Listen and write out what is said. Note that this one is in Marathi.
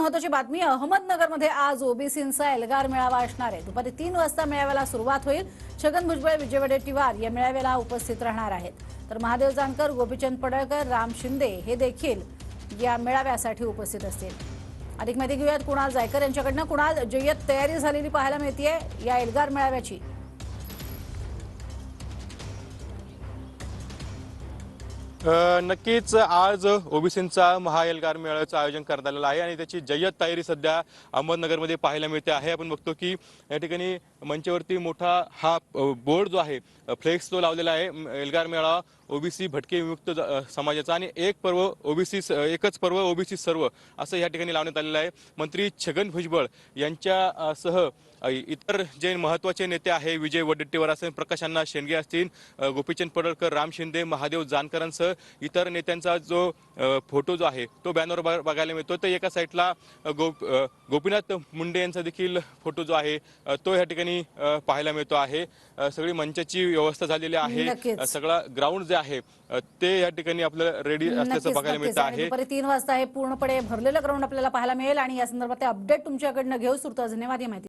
महत्त्वाची बातमी, अहमदनगरमध्ये आज ओबीसींचा एल्गार मेळावा असणार आहे। दुपारी 3 वाजता मेळाव्याला सुरुवात होईल। छगन भुजबळ, विजय वडेट्टीवार या मेळाव्याला उपस्थित राहणार आहेत। तर महादेव जानकर, गोपीचंद पडळकर, राम शिंदे हे देखील या मेळाव्यासाठी उपस्थित असतील। अधिक माहिती घेऊयात कुणाल जायकर यांच्याकडनं। कुणाल, जय्यत तयारी झालेली पाहायला मिळतेय या एल्गार मेळाव्याची। नक्कीच आज ओबीसींचा महाएल्गार मेळाव्याचं आयोजन करण्यात आलेलं आहे आणि त्याची जय्यत तयारी सध्या अहमदनगरमध्ये पाहायला मिळते आहे। आपण बघतो की या ठिकाणी मंचावरती मोठा हा बोर्ड जो आहे, फ्लेक्स तो लावलेला आहे। एल्गार मेळावा ओबीसी भटके विमुक्त समाजाचा आणि एकच पर्व ओबीसी सर्व असं या ठिकाणी लावण्यात आलेलं आहे। मंत्री छगन भुजबळ यांच्यासह इतर जे महत्त्वाचे नेते आहे, विजय वडेट्टीवार असेल, प्रकाश अण्णा शेंडगे असतील, गोपीचंद पडळकर, राम शिंदे, महादेव जानकरांसह इतर नेत्यांचा जो फोटो जो आहे तो बॅनर बघायला मिळतो। तर एका साईडला गोपीनाथ मुंडे यांचा देखील फोटो जो आहे तो या ठिकाणी पाहायला मिळतो आहे। सगळी मंचाची व्यवस्था झालेली आहे। सगळा ग्राउंड जे आहे ते या ठिकाणी आपल्याला रेडी असल्याचं बघायला मिळतं आहे। दुपारी 3 वाजता हे पूर्णपणे भरलेलं ग्राउंड आपल्याला पाहायला मिळेल आणि या संदर्भात अपडेट तुमच्याकडनं घेऊ। सुरत धन्यवाद या माहिती